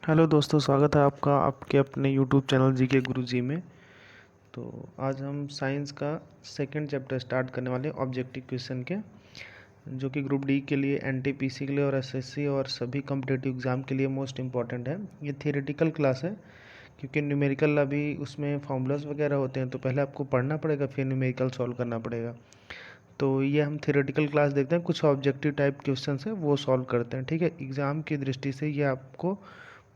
Hello दोस्तों, स्वागत है आपका आपके अपने यूट्यूब चैनल जी के गुरु जी में। तो आज हम साइंस का सेकंड चैप्टर स्टार्ट करने वाले हैं, ऑब्जेक्टिव क्वेश्चन के, जो कि ग्रुप डी के लिए, एनटीपीसी के लिए और एसएससी और सभी कॉम्पिटिटिव एग्ज़ाम के लिए मोस्ट इंपॉर्टेंट है। ये थियोरेटिकल क्लास है, क्योंकि न्यूमेरिकल अभी उसमें फॉर्मूलाज वगैरह होते हैं, तो पहले आपको पढ़ना पड़ेगा, फिर न्यूमेरिकल सॉल्व करना पड़ेगा। तो ये हम थियोरेटिकल क्लास देखते हैं, कुछ ऑब्जेक्टिव टाइप क्वेश्चन है वो सॉल्व करते हैं। ठीक है, एग्ज़ाम की दृष्टि से ये आपको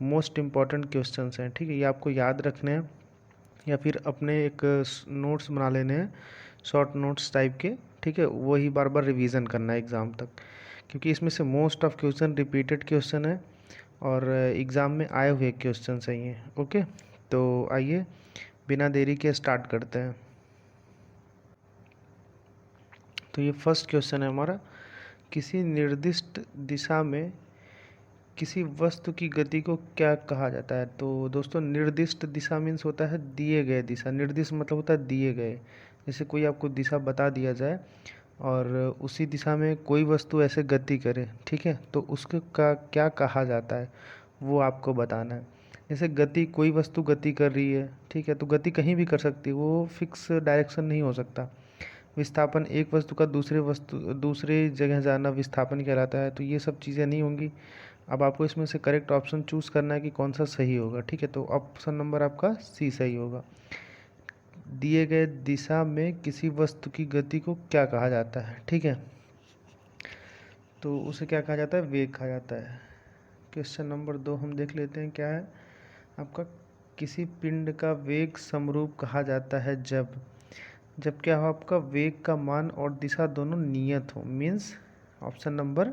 मोस्ट इम्पॉर्टेंट क्वेश्चंस हैं। ठीक है, ये आपको याद रखने हैं या फिर अपने एक नोट्स बना लेने हैं, शॉर्ट नोट्स टाइप के। ठीक है, वही बार बार रिवीजन करना है एग्ज़ाम तक, क्योंकि इसमें से most of question repeated question है और एग्ज़ाम में आए हुए क्वेश्चन हैं ये। ओके, तो आइए बिना देरी के स्टार्ट करते हैं। तो ये फर्स्ट क्वेश्चन है हमारा, किसी निर्दिष्ट दिशा में किसी वस्तु की गति को क्या कहा जाता है। तो दोस्तों, निर्दिष्ट दिशा मीन्स होता है दिए गए दिशा। निर्दिष्ट मतलब होता है दिए गए। जैसे कोई आपको दिशा बता दिया जाए और उसी दिशा में कोई वस्तु ऐसे गति करे, ठीक है, तो उसको का क्या कहा जाता है वो आपको बताना है। जैसे गति, कोई वस्तु गति कर रही है, ठीक है, तो गति कहीं भी कर सकती है, वो फिक्स डायरेक्शन नहीं हो सकता। विस्थापन, एक वस्तु का दूसरे जगह जाना विस्थापन कहलाता है। तो ये सब चीज़ें नहीं होंगी। अब आपको इसमें से करेक्ट ऑप्शन चूज़ करना है कि कौन सा सही होगा। ठीक है, तो ऑप्शन नंबर आपका सी सही होगा। दिए गए दिशा में किसी वस्तु की गति को क्या कहा जाता है। ठीक है, तो उसे क्या कहा जाता है, वेग कहा जाता है। क्वेश्चन नंबर 2 हम देख लेते हैं, क्या है आपका, किसी पिंड का वेग समरूप कहा जाता है जब जब क्या हो, आपका वेग का मान और दिशा दोनों नियत हो। मीन्स ऑप्शन नंबर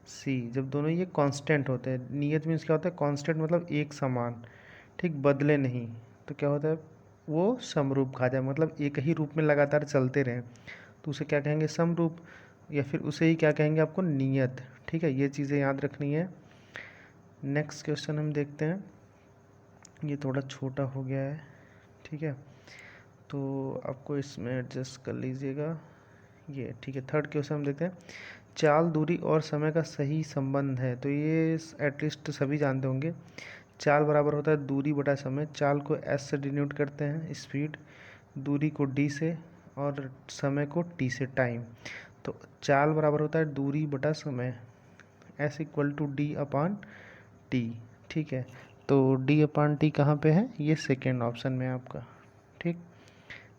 सी, जब दोनों ये कांस्टेंट होते हैं। नियत मीन्स क्या होता है, कांस्टेंट मतलब एक समान, ठीक, बदले नहीं। तो क्या होता है, वो समरूप कहा जाए, मतलब एक ही रूप में लगातार चलते रहें, तो उसे क्या कहेंगे, समरूप, या फिर उसे ही क्या कहेंगे आपको, नियत। ठीक है, ये चीज़ें याद रखनी है। नेक्स्ट क्वेश्चन हम देखते हैं, ये थोड़ा छोटा हो गया है, ठीक है, तो आपको इसमें एडजस्ट कर लीजिएगा। ये ठीक है, थर्ड क्वेश्चन हम देखते हैं, चाल, दूरी और समय का सही संबंध है। तो ये एटलीस्ट सभी जानते होंगे। चाल बराबर होता है दूरी बटा समय। चाल को एस से डिनोट करते हैं, स्पीड, दूरी को डी से, और समय को टी से, टाइम। तो चाल बराबर होता है दूरी बटा समय, S equal to D upon T. ठीक है, तो डी अपान टी कहाँ पे है, ये सेकेंड ऑप्शन में आपका। ठीक,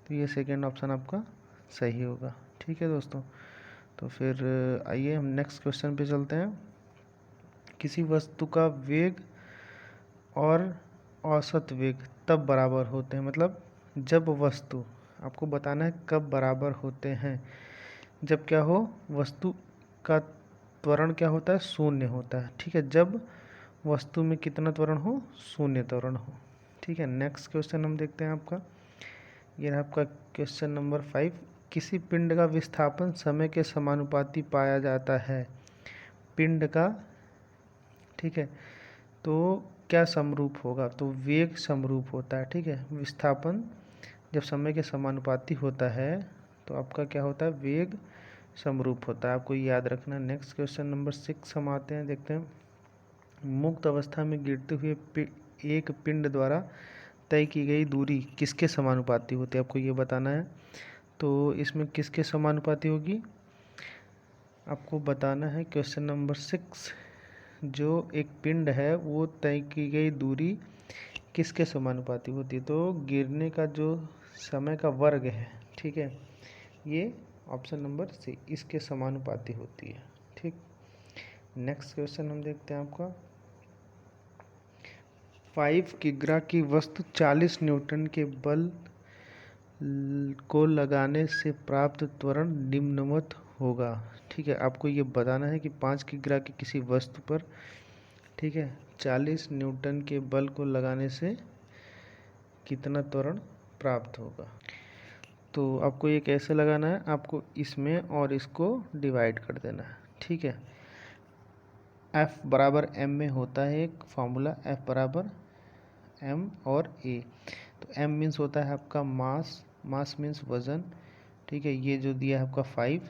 तो ये सेकेंड ऑप्शन आपका सही होगा। ठीक है दोस्तों, तो फिर आइए हम नेक्स्ट क्वेश्चन पे चलते हैं। किसी वस्तु का वेग और औसत वेग तब बराबर होते हैं, मतलब जब वस्तु, आपको बताना है कब बराबर होते हैं, जब क्या हो, वस्तु का त्वरण क्या होता है, शून्य होता है। ठीक है, जब वस्तु में कितना त्वरण हो, शून्य त्वरण हो। ठीक है, नेक्स्ट क्वेश्चन हम देखते हैं आपका, ये रहा आपका क्वेश्चन नंबर 5, किसी पिंड का विस्थापन समय के समानुपाती पाया जाता है। पिंड का, ठीक है, तो क्या समरूप होगा, तो वेग समरूप होता है। ठीक है, विस्थापन जब समय के समानुपाती होता है तो आपका क्या होता है, वेग समरूप होता है, आपको याद रखना। नेक्स्ट क्वेश्चन नंबर 6 हम आते हैं, देखते हैं, मुक्त अवस्था में गिरते हुए एक पिंड द्वारा तय की गई दूरी किसके समानुपाती होती है, आपको ये बताना है। तो इसमें किसके समानुपाती होगी, आपको बताना है। क्वेश्चन नंबर 6, जो एक पिंड है वो तय की गई दूरी किसके समानुपाती होती है, तो गिरने का जो समय का वर्ग है, ठीक है, ये ऑप्शन नंबर सी इसके समानुपाती होती है। ठीक, नेक्स्ट क्वेश्चन हम देखते हैं आपका, 5 किग्रा की वस्तु 40 न्यूटन के बल को लगाने से प्राप्त त्वरण निम्नवत होगा। ठीक है, आपको ये बताना है कि 5 किग्रा की किसी वस्तु पर, ठीक है, 40 न्यूटन के बल को लगाने से कितना त्वरण प्राप्त होगा। तो आपको ये कैसे लगाना है, आपको इसमें और इसको डिवाइड कर देना है। ठीक है, F बराबर m में होता है एक फार्मूला, F बराबर m और a। तो m मीन्स होता है आपका मास, मास मीन्स वज़न, ठीक है, ये जो दिया है आपका 5,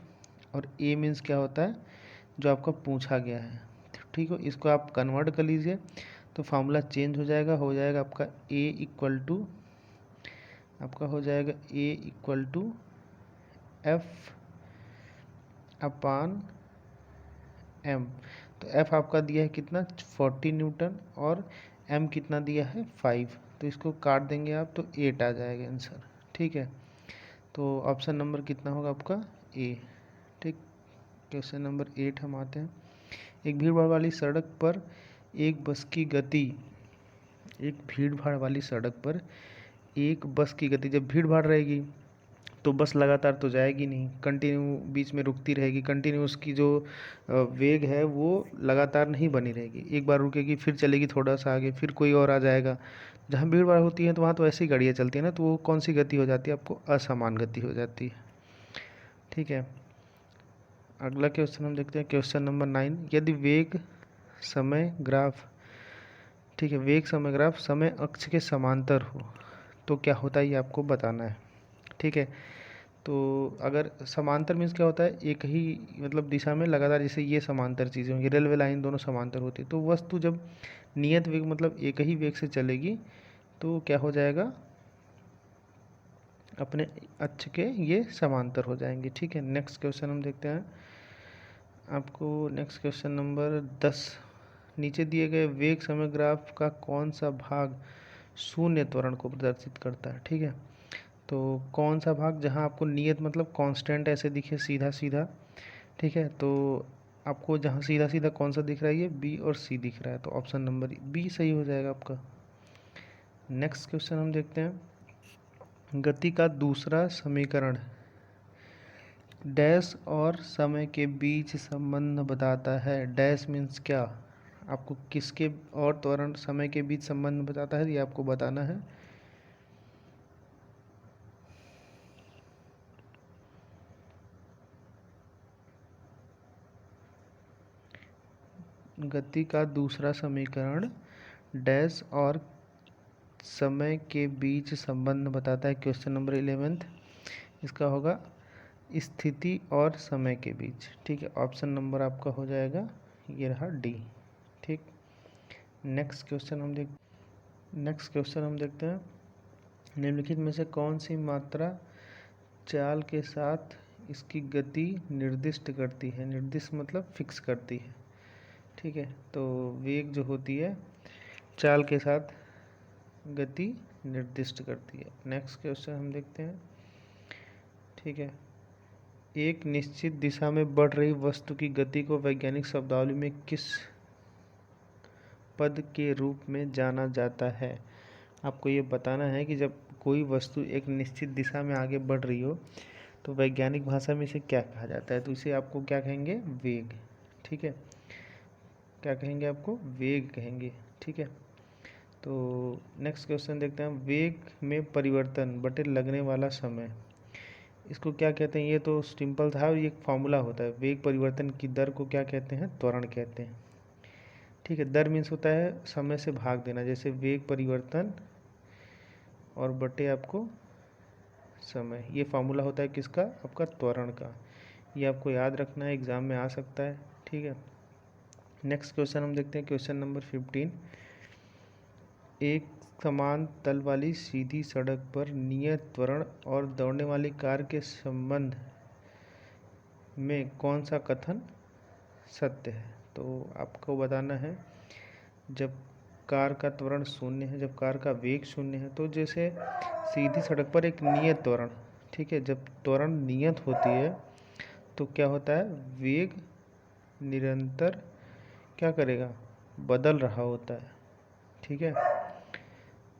और a मीन्स क्या होता है, जो आपका पूछा गया है। ठीक है, इसको आप कन्वर्ट कर लीजिए, तो फार्मूला चेंज हो जाएगा आपका a equal to F upon M. तो एफ आपका दिया है कितना 40 न्यूटन और एम कितना दिया है 5। तो इसको काट देंगे आप तो 8 आ जाएगा आंसर। ठीक है, तो ऑप्शन नंबर कितना होगा आपका ए। ठीक, क्वेश्चन नंबर 8 हम आते हैं। एक भीड़ भाड़ वाली सड़क पर एक बस की गति जब भीड़ भाड़ रहेगी तो बस लगातार तो जाएगी नहीं, कंटिन्यू बीच में रुकती रहेगी, कंटिन्यू उसकी जो वेग है वो लगातार नहीं बनी रहेगी। एक बार रुकेगी फिर चलेगी थोड़ा सा आगे, फिर कोई और आ जाएगा। जहाँ भीड़ भाड़ होती है तो वहाँ तो ऐसी गाड़ियाँ चलती है ना, तो वो कौन सी गति हो जाती है आपको असमान गति हो जाती है। ठीक है, अगला क्वेश्चन हम देखते हैं, क्वेश्चन नंबर 9। यदि वेग समय ग्राफ समय अक्ष के समांतर हो तो क्या होता है, ये आपको बताना है। ठीक है, तो अगर समांतर मीन्स क्या होता है, एक ही मतलब दिशा में लगातार, जैसे ये समांतर चीज़ें होंगी, रेलवे लाइन दोनों समांतर होती है, तो वस्तु जब नियत वेग मतलब एक ही वेग से चलेगी तो क्या हो जाएगा, अपने अक्ष के ये समांतर हो जाएंगे। ठीक है, नेक्स्ट क्वेश्चन हम देखते हैं आपको। Next question number 10। नीचे दिए गए वेग समय ग्राफ का कौन सा भाग शून्य त्वरण को प्रदर्शित करता है। ठीक है, तो कौन सा भाग जहां आपको नियत मतलब कांस्टेंट ऐसे दिखे सीधा सीधा। ठीक है, तो आपको जहां सीधा सीधा कौन सा दिख रहा है, ये बी और सी दिख रहा है, तो ऑप्शन नंबर बी सही हो जाएगा आपका। नेक्स्ट क्वेश्चन हम देखते हैं, गति का दूसरा समीकरण डैश और समय के बीच संबंध बताता है। डैश मीन्स क्या, आपको किसके और त्वरण समय के बीच संबंध बताता है, ये आपको बताना है। गति का दूसरा समीकरण डैश और समय के बीच संबंध बताता है। क्वेश्चन नंबर 11 इसका होगा स्थिति और समय के बीच। ठीक है, ऑप्शन नंबर आपका हो जाएगा ये रहा डी। ठीक, नेक्स्ट क्वेश्चन हम देखते हैं, निम्नलिखित में से कौन सी मात्रा चाल के साथ इसकी गति निर्दिष्ट करती है। निर्दिष्ट मतलब फिक्स करती है। ठीक है, तो वेग जो होती है चाल के साथ गति निर्दिष्ट करती है। नेक्स्ट क्वेश्चन हम देखते हैं। ठीक है, एक निश्चित दिशा में बढ़ रही वस्तु की गति को वैज्ञानिक शब्दावली में किस पद के रूप में जाना जाता है। आपको ये बताना है कि जब कोई वस्तु एक निश्चित दिशा में आगे बढ़ रही हो तो वैज्ञानिक भाषा में इसे क्या कहा जाता है, तो इसे आपको क्या कहेंगे, वेग। ठीक है, क्या कहेंगे, आपको वेग कहेंगे। ठीक है, तो नेक्स्ट क्वेश्चन देखते हैं, वेग में परिवर्तन बटे लगने वाला समय, इसको क्या कहते हैं। ये तो सिंपल था, ये एक फॉर्मूला होता है। वेग परिवर्तन की दर को क्या कहते हैं, त्वरण कहते हैं। ठीक है, दर मीन्स होता है समय से भाग देना, जैसे वेग परिवर्तन और बटे आपको समय, ये फार्मूला होता है किसका, आपका त्वरण का। ये आपको याद रखना है, एग्जाम में आ सकता है। ठीक है, नेक्स्ट क्वेश्चन हम देखते हैं, क्वेश्चन नंबर 15। एक समान तल वाली सीधी सड़क पर नियत त्वरण और दौड़ने वाली कार के संबंध में कौन सा कथन सत्य है। तो आपको बताना है, जब कार का त्वरण शून्य है, जब कार का वेग शून्य है, तो जैसे सीधी सड़क पर एक नियत त्वरण, ठीक है, जब त्वरण नियत होती है तो क्या होता है, वेग निरंतर क्या करेगा, बदल रहा होता है। ठीक है,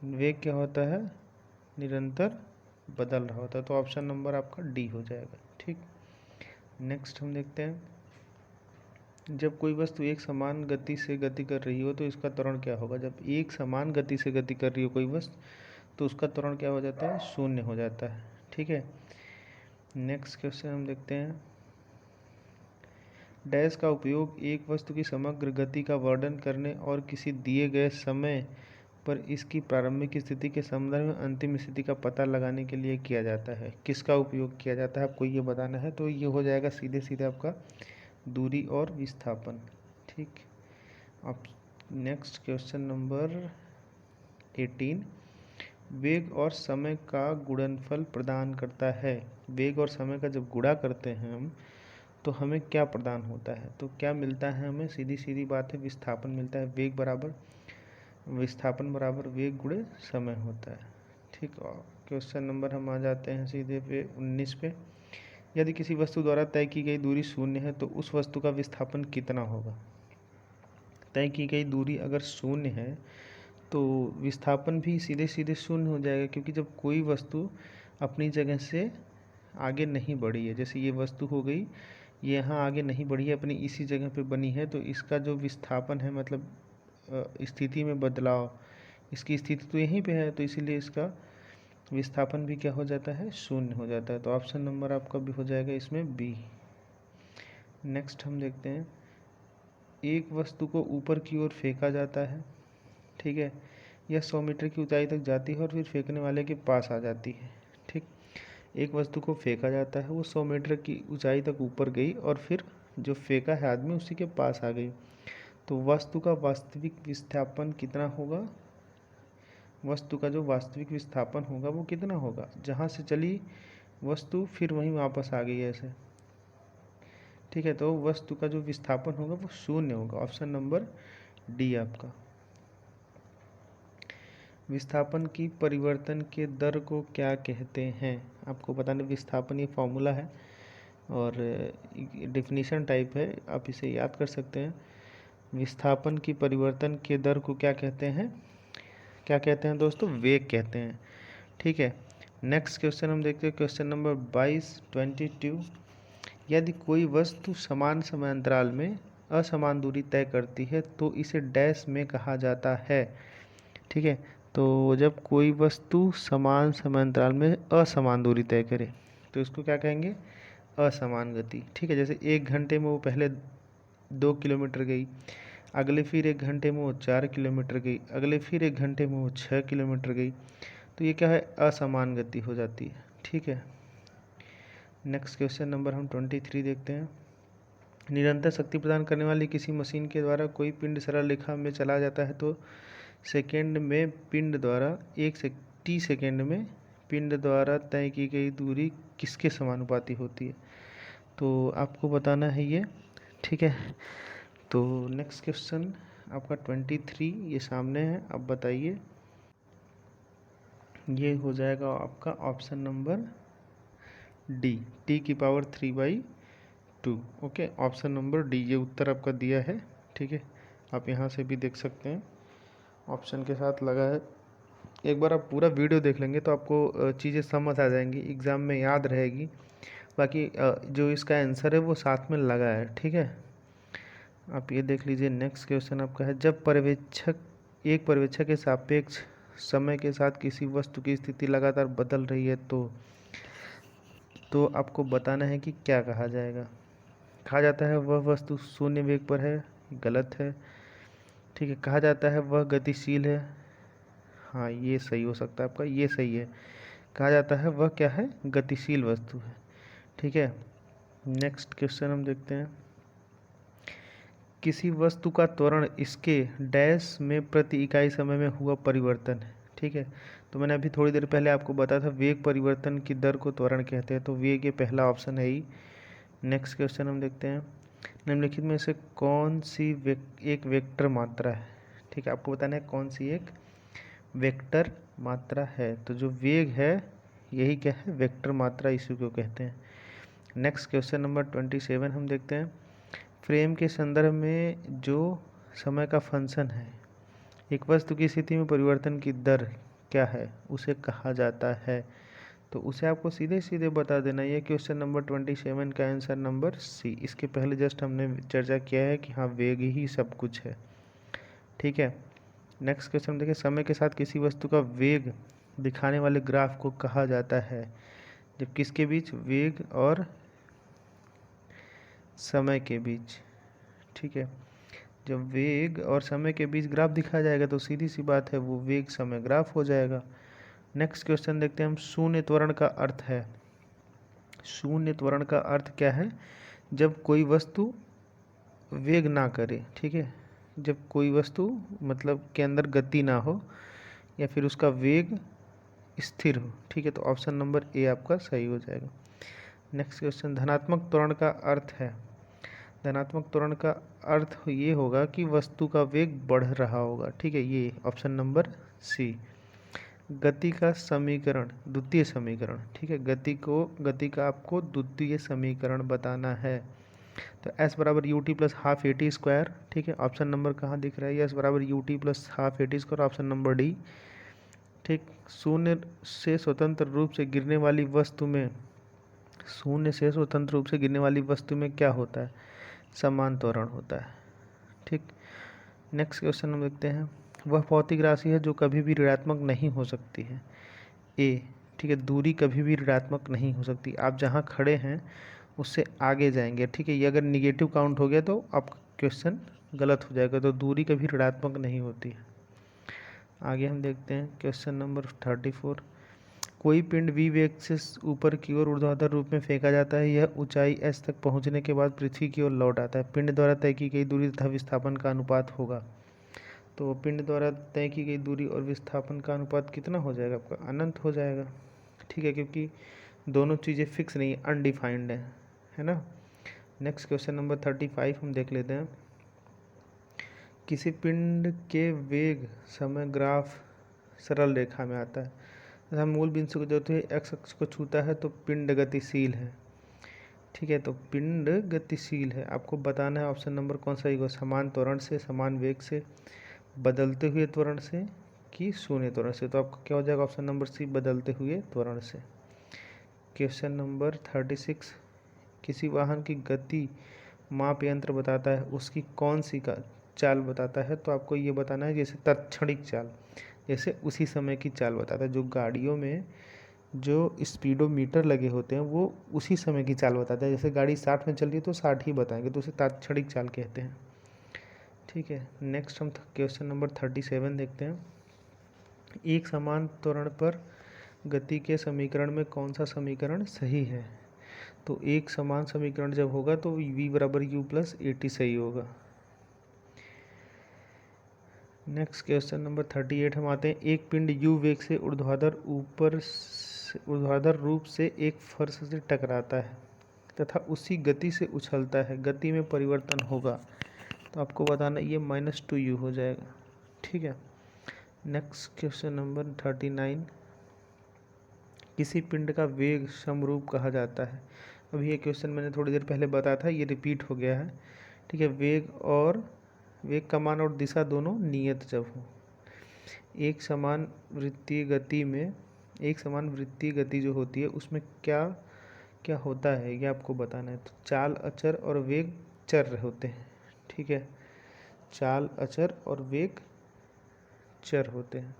वेग क्या होता है, निरंतर बदल रहा होता है, तो ऑप्शन नंबर आपका डी हो जाएगा। ठीक, नेक्स्ट हम देखते हैं, जब कोई वस्तु एक समान गति से गति कर रही हो तो इसका त्वरण क्या होगा। जब एक समान गति से गति कर रही हो कोई वस्तु तो उसका त्वरण क्या हो जाता है, शून्य हो जाता है। ठीक है, नेक्स्ट क्वेश्चन हम देखते हैं, डैश का उपयोग एक वस्तु की समग्र गति का वर्णन करने और किसी दिए गए समय पर इसकी प्रारंभिक स्थिति के संदर्भ में अंतिम स्थिति का पता लगाने के लिए किया जाता है। किसका उपयोग किया जाता है, आपको ये बताना है। तो ये हो जाएगा सीधे सीधे आपका दूरी और विस्थापन। ठीक, अब नेक्स्ट क्वेश्चन नंबर 18, वेग और समय का गुणनफल प्रदान करता है। वेग और समय का जब गुणा करते हैं हम तो हमें क्या प्रदान होता है, तो क्या मिलता है हमें, सीधी सीधी बात है, विस्थापन मिलता है। वेग बराबर विस्थापन बराबर वेग गुणे समय होता है। ठीक, और क्वेश्चन नंबर हम आ जाते हैं सीधे पे 19 पे। यदि किसी वस्तु द्वारा तय की गई दूरी शून्य है तो उस वस्तु का विस्थापन कितना होगा। तय की गई दूरी अगर शून्य है तो विस्थापन भी सीधे सीधे शून्य हो जाएगा, क्योंकि जब कोई वस्तु अपनी जगह से आगे नहीं बढ़ी है, जैसे ये वस्तु हो गई, ये यहाँ आगे नहीं बढ़ी है, अपनी इसी जगह पे बनी है, तो इसका जो विस्थापन है मतलब स्थिति में बदलाव, इसकी स्थिति तो यहीं पे है, तो इसीलिए इसका विस्थापन भी क्या हो जाता है, शून्य हो जाता है। तो ऑप्शन नंबर आपका भी हो जाएगा इसमें बी। नेक्स्ट हम देखते हैं, एक वस्तु को ऊपर की ओर फेंका जाता है, ठीक है, यह 100 मीटर की ऊंचाई तक जाती है और फिर फेंकने वाले के पास आ जाती है। ठीक, एक वस्तु को फेंका जाता है, वो 100 मीटर की ऊंचाई तक ऊपर गई और फिर जो फेंका है आदमी उसी के पास आ गई, तो वस्तु का वास्तविक विस्थापन कितना होगा। वस्तु का जो वास्तविक विस्थापन होगा वो कितना होगा, जहाँ से चली वस्तु फिर वहीं वापस आ गई ऐसे। ठीक है, तो वस्तु का जो विस्थापन होगा वो शून्य होगा। ऑप्शन नंबर डी आपका। विस्थापन की परिवर्तन के दर को क्या कहते हैं, आपको बताना। विस्थापन ये फॉर्मूला है और डेफिनेशन टाइप है, आप इसे याद कर सकते हैं। विस्थापन की परिवर्तन के दर को क्या कहते हैं, क्या कहते हैं दोस्तों, वेग कहते हैं। ठीक है, नेक्स्ट क्वेश्चन हम देखते हैं, क्वेश्चन नंबर 22 यदि कोई वस्तु समान समय अंतराल में असमान दूरी तय करती है तो इसे डैश में कहा जाता है। ठीक है, तो जब कोई वस्तु समान समय अंतराल में असमान दूरी तय करे तो इसको क्या कहेंगे, असमान गति। ठीक है, जैसे 1 घंटे में वो पहले 2 किलोमीटर गई, अगले फिर 1 घंटे में वो 4 किलोमीटर गई, अगले फिर 1 घंटे में वो 6 किलोमीटर गई, तो ये क्या है, असमान गति हो जाती है। ठीक है, नेक्स्ट क्वेश्चन नंबर हम 23 देखते हैं। निरंतर शक्ति प्रदान करने वाली किसी मशीन के द्वारा कोई पिंड सरल रेखा में चला जाता है तो सेकेंड में पिंड द्वारा टी सेकेंड में पिंड द्वारा तय की गई दूरी किसके समानुपाती होती है, तो आपको बताना है ये। ठीक है, तो नेक्स्ट क्वेश्चन आपका 23 ये सामने है, अब बताइए। ये हो जाएगा आपका ऑप्शन नंबर डी, टी की power 3/2। Okay, option number D ये उत्तर आपका दिया है। ठीक है, आप यहाँ से भी देख सकते हैं, ऑप्शन के साथ लगा है। एक बार आप पूरा वीडियो देख लेंगे तो आपको चीज़ें समझ आ जाएंगी, एग्ज़ाम में याद रहेगी। बाकी जो इसका आंसर है वो साथ में लगा है। ठीक है, आप ये देख लीजिए। नेक्स्ट क्वेश्चन आपका है, जब एक पर्यवेक्षक के सापेक्ष समय के साथ किसी वस्तु की स्थिति लगातार बदल रही है तो आपको बताना है कि क्या कहा जाएगा। कहा जाता है वह वस्तु शून्य वेग पर है, गलत है। ठीक है, कहा जाता है वह गतिशील है, हाँ ये सही हो सकता है आपका, ये सही है। कहा जाता है वह क्या है, गतिशील वस्तु है। ठीक है, नेक्स्ट क्वेश्चन हम देखते हैं, किसी वस्तु का त्वरण इसके डैश में प्रति इकाई समय में हुआ परिवर्तन है। ठीक है, तो मैंने अभी थोड़ी देर पहले आपको बताया था वेग परिवर्तन की दर को त्वरण कहते हैं, तो वेग ये पहला ऑप्शन है ही। नेक्स्ट क्वेश्चन हम देखते हैं, निम्नलिखित में से कौन सी एक वेक्टर मात्रा है। ठीक है, आपको बताना है कौन सी एक वेक्टर मात्रा है, तो जो वेग है यही क्या है, वेक्टर मात्रा, इसी को कहते हैं। नेक्स्ट क्वेश्चन नंबर 27 हम देखते हैं, फ्रेम के संदर्भ में जो समय का फंक्शन है एक वस्तु की स्थिति में परिवर्तन की दर क्या है उसे कहा जाता है, तो उसे आपको सीधे सीधे बता देना। ये क्वेश्चन नंबर 27 का आंसर नंबर सी। इसके पहले जस्ट हमने चर्चा किया है कि हाँ वेग ही सब कुछ है। ठीक है, नेक्स्ट क्वेश्चन देखिए, समय के साथ किसी वस्तु का वेग दिखाने वाले ग्राफ को कहा जाता है, जब किसके बीच, वेग और समय के बीच। ठीक है, जब वेग और समय के बीच ग्राफ दिखाया जाएगा तो सीधी सी बात है वो वेग समय ग्राफ हो जाएगा। नेक्स्ट क्वेश्चन देखते हैं हम, शून्य त्वरण का अर्थ है। शून्य त्वरण का अर्थ क्या है, जब कोई वस्तु वेग ना करे। ठीक है, जब कोई वस्तु मतलब के अंदर गति ना हो या फिर उसका वेग स्थिर हो। ठीक है, तो ऑप्शन नंबर ए आपका सही हो जाएगा। नेक्स्ट क्वेश्चन, धनात्मक त्वरण का अर्थ है। धनात्मक त्वरण का अर्थ ये होगा कि वस्तु का वेग बढ़ रहा होगा। ठीक है, ये ऑप्शन नंबर सी। गति का समीकरण, द्वितीय समीकरण। ठीक है, गति का आपको द्वितीय समीकरण बताना है। तो s बराबर U T plus half A T square. ठीक है, ऑप्शन नंबर कहाँ दिख रहा है, s बराबर U T plus half A T square, option number D. ठीक, शून्य से स्वतंत्र रूप से गिरने वाली वस्तु में, शून्य से स्वतंत्र रूप से गिरने वाली वस्तु में क्या होता है, समान त्वरण होता है। ठीक, नेक्स्ट क्वेश्चन हम देखते हैं, वह भौतिक राशि है जो कभी भी ऋणात्मक नहीं हो सकती है। ए, ठीक है, दूरी कभी भी ऋणात्मक नहीं हो सकती। आप जहाँ खड़े हैं उससे आगे जाएंगे। ठीक है, ये अगर निगेटिव काउंट हो गया तो आपका क्वेश्चन गलत हो जाएगा। तो दूरी कभी ऋणात्मक नहीं होती है। आगे हम देखते हैं क्वेश्चन नंबर 34। कोई पिंड v वेग से ऊपर की ओर ऊर्ध्वाधर रूप में फेंका जाता है। यह ऊंचाई s तक पहुंचने के बाद पृथ्वी की ओर लौट आता है। पिंड द्वारा तय की गई दूरी तथा विस्थापन का अनुपात होगा। तो पिंड द्वारा तय की गई दूरी और विस्थापन का अनुपात कितना हो जाएगा आपका, अनंत हो जाएगा। ठीक है, क्योंकि दोनों चीज़ें फिक्स नहीं, अनडिफाइंड है ना। नेक्स्ट क्वेश्चन नंबर 35 हम देख लेते हैं। किसी पिंड के वेग समय ग्राफ सरल रेखा में आता है तथा मूल बिंदु को जो एक्स अक्ष को छूता है तो पिंड गतिशील है। ठीक है, तो पिंड गतिशील है। आपको बताना है ऑप्शन नंबर कौन सा होगा, समान त्वरण से, समान वेग से, बदलते हुए त्वरण से कि शून्य त्वरण से। तो आपका क्या हो जाएगा, ऑप्शन नंबर सी, बदलते हुए त्वरण से। क्वेश्चन नंबर 36, किसी वाहन की गति माप यंत्र बताता है, उसकी कौन सी का चाल बताता है। तो आपको ये बताना है जैसे तत्क्षणिक चाल, जैसे उसी समय की चाल बताता है। जो गाड़ियों में जो स्पीडोमीटर लगे होते हैं वो उसी समय की चाल बताता है। जैसे गाड़ी 60 में चल रही है तो 60 ही बताएंगे, तो उसे तात्क्षणिक चाल कहते हैं। ठीक है, नेक्स्ट हम क्वेश्चन नंबर 37 देखते हैं। एक समान त्वरण पर गति के समीकरण में कौन सा समीकरण सही है। तो एक समान समीकरण जब होगा तो v बराबर u प्लस ए टी सही होगा। नेक्स्ट क्वेश्चन नंबर 38 हम आते हैं। एक पिंड u वेग से ऊर्ध्वाधर रूप से एक फर्श से टकराता है तथा उसी गति से उछलता है, गति में परिवर्तन होगा। तो आपको बताना ये -2u हो जाएगा। ठीक है, नेक्स्ट क्वेश्चन नंबर 39, किसी पिंड का वेग समरूप कहा जाता है। अभी ये क्वेश्चन मैंने थोड़ी देर पहले बताया था, ये रिपीट हो गया है। ठीक है, वेग का मान और दिशा दोनों नियत जब हो। एक समान वृत्तीय गति जो होती है उसमें क्या क्या होता है ये आपको बताना है। तो चाल अचर और वेग चर होते हैं। ठीक है, चाल अचर और वेग चर होते हैं।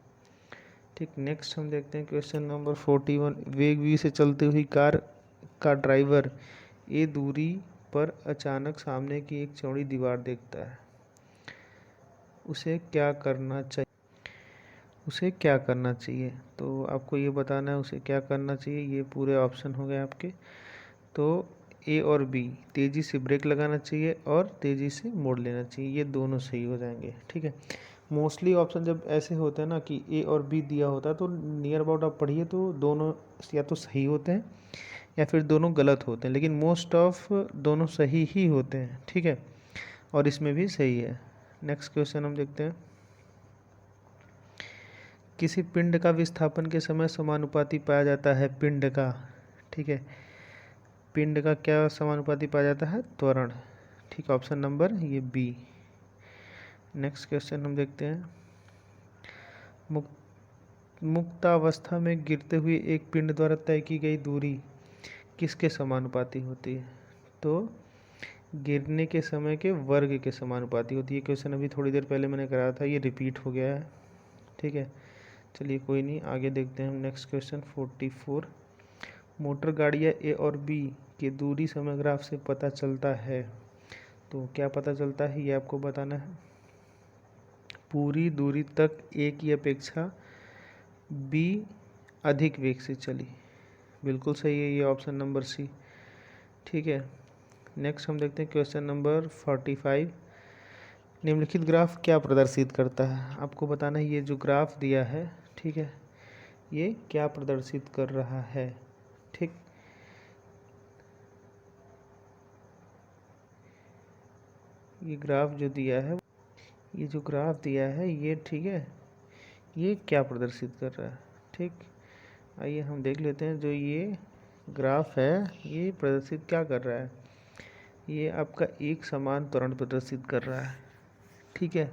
ठीक, नेक्स्ट हम देखते हैं क्वेश्चन नंबर 41, वेग v से चलती हुई कार का ड्राइवर ए दूरी पर अचानक सामने की एक चौड़ी दीवार देखता है, उसे क्या करना चाहिए। तो आपको ये बताना है उसे क्या करना चाहिए। ये पूरे ऑप्शन हो गए आपके। तो ए और बी, तेज़ी से ब्रेक लगाना चाहिए और तेज़ी से मोड़ लेना चाहिए, ये दोनों सही हो जाएंगे। ठीक है, मोस्टली ऑप्शन जब ऐसे होते हैं ना कि ए और बी दिया होता है तो नियर अबाउट आप पढ़िए तो दोनों या तो सही होते हैं या फिर दोनों गलत होते हैं, लेकिन मोस्ट ऑफ दोनों सही ही होते हैं। ठीक है, और इसमें भी सही है। नेक्स्ट क्वेश्चन हम देखते हैं। किसी पिंड का विस्थापन के समय समानुपाती पाया जाता है पिंड का। ठीक है, पिंड का क्या समानुपाती पाया जाता है, त्वरण। ठीक, ऑप्शन नंबर ये बी। नेक्स्ट क्वेश्चन हम देखते हैं। मुक्तावस्था में गिरते हुए एक पिंड द्वारा तय की गई दूरी किसके समानुपाती होती है। तो गिरने के समय के वर्ग के समानुपाती होती है। क्वेश्चन अभी थोड़ी देर पहले मैंने कराया था, ये रिपीट हो गया है। ठीक है, चलिए कोई नहीं, आगे देखते हैं हम। नेक्स्ट क्वेश्चन 44, मोटर गाड़ियाँ ए और बी की दूरी समय ग्राफ से पता चलता है। तो क्या पता चलता है ये आपको बताना है। पूरी दूरी तक ए की अपेक्षा बी अधिक वेग से चली, बिल्कुल सही है ये ऑप्शन नंबर सी। ठीक है, नेक्स्ट हम देखते हैं क्वेश्चन नंबर 45, निम्नलिखित ग्राफ क्या प्रदर्शित करता है? आपको बताना है ये जो ग्राफ दिया है, ठीक है, ये क्या प्रदर्शित कर रहा है। ठीक, ये ग्राफ जो दिया है, ये जो ग्राफ दिया है ये, ठीक है, ये क्या प्रदर्शित कर रहा है। ठीक, आइए हम देख लेते हैं जो ये ग्राफ है ये प्रदर्शित क्या कर रहा है। ये आपका एक समान त्वरण प्रदर्शित कर रहा है। ठीक है,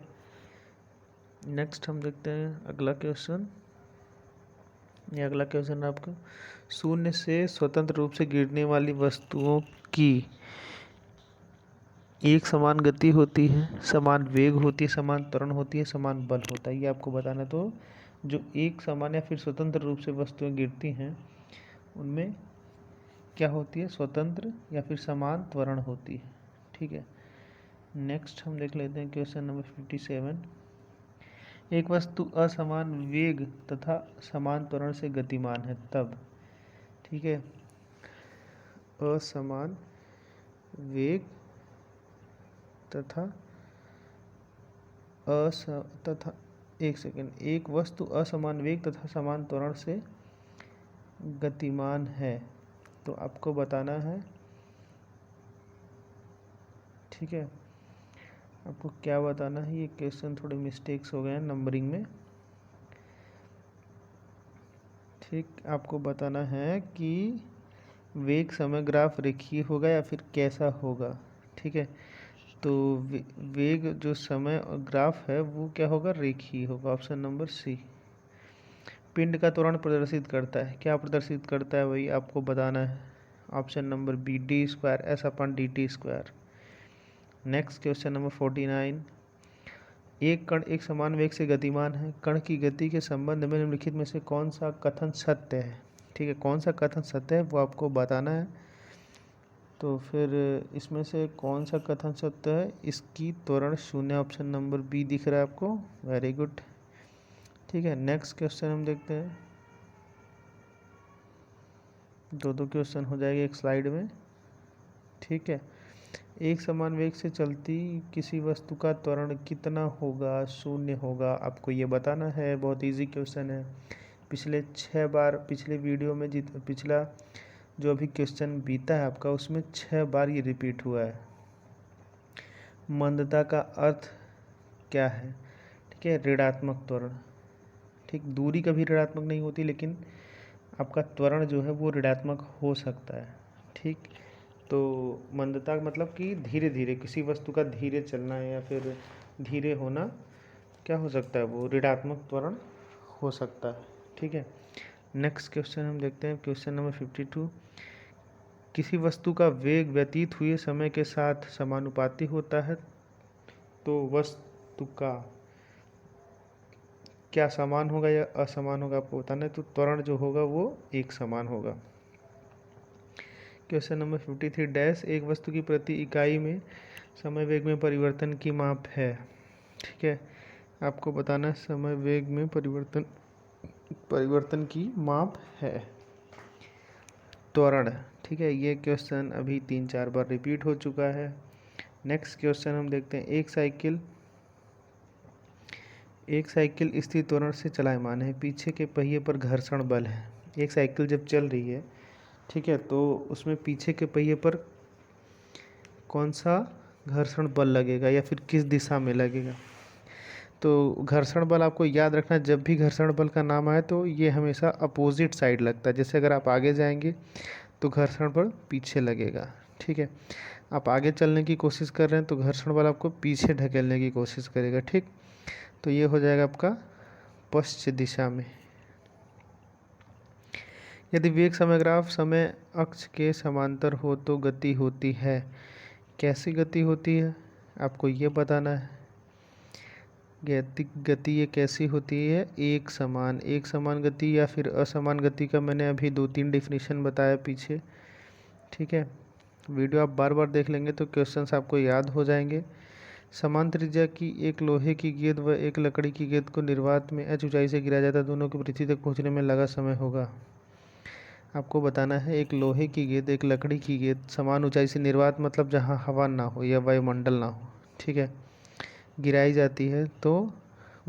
नेक्स्ट हम देखते हैं अगला क्वेश्चन। ये अगला क्वेश्चन आपका, शून्य से स्वतंत्र रूप से गिरने वाली वस्तुओं की एक समान गति होती है, समान वेग होती है, समान त्वरण होती है, समान बल होता है, ये आपको बताना। तो जो एक समान या फिर स्वतंत्र रूप से वस्तुएं गिरती हैं उनमें क्या होती है, स्वतंत्र या फिर समान त्वरण होती है। ठीक है, नेक्स्ट हम देख लेते हैं क्वेश्चन नंबर 57। एक वस्तु असमान वेग तथा समान त्वरण से गतिमान है तब, ठीक है, असमान वेग तथा एक सेकेंड, एक वस्तु असमान वेग तथा समान त्वरण से गतिमान है, तो आपको बताना है, ठीक है, आपको क्या बताना है। ये क्वेश्चन थोड़े मिस्टेक्स हो गए हैं नंबरिंग में। ठीक, आपको बताना है कि वेग समय ग्राफ रेखीय होगा या फिर कैसा होगा। ठीक है, तो वेग जो समय ग्राफ है वो क्या होगा, रेखीय होगा। Option number C. पिंड का त्वरण प्रदर्शित करता है, क्या प्रदर्शित करता है वही आपको बताना है। Option number B, D square S upon D T square. Next question number 49। एक कण एक समान वेग से गतिमान है, कण की गति के संबंध में निम्नलिखित में से कौन सा कथन सत्य है। ठीक है, कौन सा कथन सत्य है वो आपको बताना है। तो फिर इसमें से कौन सा कथन सत्य है, इसकी त्वरण शून्य, ऑप्शन नंबर बी दिख रहा है आपको, वेरी गुड। ठीक है, नेक्स्ट क्वेश्चन हम देखते हैं। दो क्वेश्चन हो जाएंगे एक स्लाइड में। ठीक है, एक समान वेग से चलती किसी वस्तु का त्वरण कितना होगा, शून्य होगा, आपको ये बताना है। बहुत इजी क्वेश्चन है, पिछले 6 बार पिछले वीडियो में पिछला जो अभी क्वेश्चन बीता है आपका उसमें 6 बार ये रिपीट हुआ है। मंदता का अर्थ क्या है, ठीक है, ऋणात्मक त्वरण। ठीक, दूरी कभी ऋणात्मक नहीं होती लेकिन आपका त्वरण जो है वो ऋणात्मक हो सकता है। ठीक, तो मंदता मतलब कि धीरे धीरे किसी वस्तु का धीरे चलना या फिर धीरे होना क्या हो सकता है, वो ऋणात्मक त्वरण हो सकता है। ठीक है, नेक्स्ट क्वेश्चन हम देखते हैं क्वेश्चन नंबर 52। किसी वस्तु का वेग व्यतीत हुए समय के साथ समानुपाती होता है तो वस्तु का क्या समान होगा या असमान होगा, आपको बताना है। तो त्वरण जो होगा वो एक समान होगा। क्वेश्चन नंबर 53 डैश एक वस्तु की प्रति इकाई में समय वेग में परिवर्तन की माप है। ठीक है, आपको बताना है समय वेग में परिवर्तन की माप है त्वरण। ठीक है, ये क्वेश्चन अभी 3-4 बार रिपीट हो चुका है। नेक्स्ट क्वेश्चन हम देखते हैं। एक साइकिल स्थिर त्वरण से चलायमान है, पीछे के पहिए पर घर्षण बल है। एक साइकिल जब चल रही है, ठीक है, तो उसमें पीछे के पहिए पर कौन सा घर्षण बल लगेगा या फिर किस दिशा में लगेगा। तो घर्षण बल आपको याद रखना, जब भी घर्षण बल का नाम आए तो ये हमेशा अपोजिट साइड लगता है। जैसे अगर आप आगे जाएंगे तो घर्षण बल पीछे लगेगा। ठीक है, आप आगे चलने की कोशिश कर रहे हैं तो घर्षण बल आपको पीछे ढकेलने की कोशिश करेगा। ठीक, तो ये हो जाएगा आपका पश्चिम दिशा में। यदि वेग समय ग्राफ समय अक्ष के समांतर हो तो गति होती है, कैसी गति होती है आपको ये बताना है। गति ये कैसी होती है, एक समान गति या फिर असमान गति का मैंने अभी 2-3 डिफिनीशन बताया पीछे। ठीक है, वीडियो आप बार बार देख लेंगे तो क्वेश्चंस आपको याद हो जाएंगे। समान त्रिज्या की एक लोहे की गेंद व एक लकड़ी की गेंद को निर्वात में h ऊंचाई से गिराया जाता है, दोनों को पृथ्वी तक पहुंचने में लगा समय होगा। आपको बताना है एक लोहे की गेंद एक लकड़ी की गेंद समान ऊंचाई से निर्वात मतलब जहां हवा ना हो या वायुमंडल ना हो, ठीक है, गिराई जाती है तो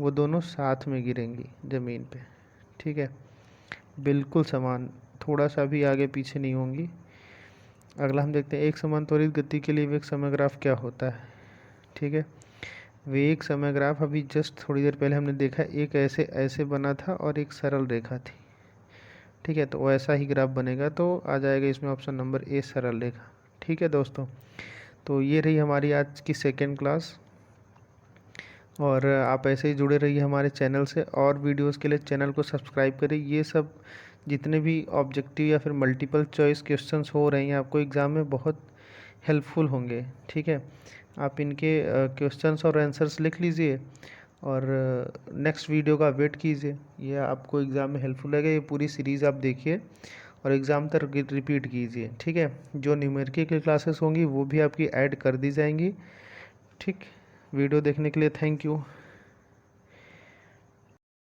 वो दोनों साथ में गिरेंगी ज़मीन पे। ठीक है, बिल्कुल समान, थोड़ा सा भी आगे पीछे नहीं होंगी। अगला हम देखते हैं एक समान त्वरित गति के लिए वेग समय ग्राफ क्या होता है। ठीक है, वेग समय ग्राफ अभी जस्ट थोड़ी देर पहले हमने देखा, एक ऐसे ऐसे बना था और एक सरल रेखा थी। ठीक है, तो वैसा ही ग्राफ बनेगा, तो आ जाएगा इसमें ऑप्शन नंबर ए, सरल रेखा। ठीक है दोस्तों, तो ये रही हमारी आज की सेकेंड क्लास, और आप ऐसे ही जुड़े रहिए हमारे चैनल से, और वीडियोस के लिए चैनल को सब्सक्राइब करें। ये सब जितने भी ऑब्जेक्टिव या फिर मल्टीपल चॉइस क्वेश्चंस हो रहे हैं आपको एग्ज़ाम में बहुत हेल्पफुल होंगे। ठीक है, आप इनके क्वेश्चंस और आंसर्स लिख लीजिए और नेक्स्ट वीडियो का वेट कीजिए, ये आपको एग्ज़ाम में हेल्पफुल लगेगा। ये पूरी सीरीज़ आप देखिए और एग्ज़ाम तक रिपीट कीजिए। ठीक है, जो न्यूमेरिकल की क्लासेस होंगी वो भी आपकी ऐड कर दी जाएंगी। ठीक, वीडियो देखने के लिए थैंक यू।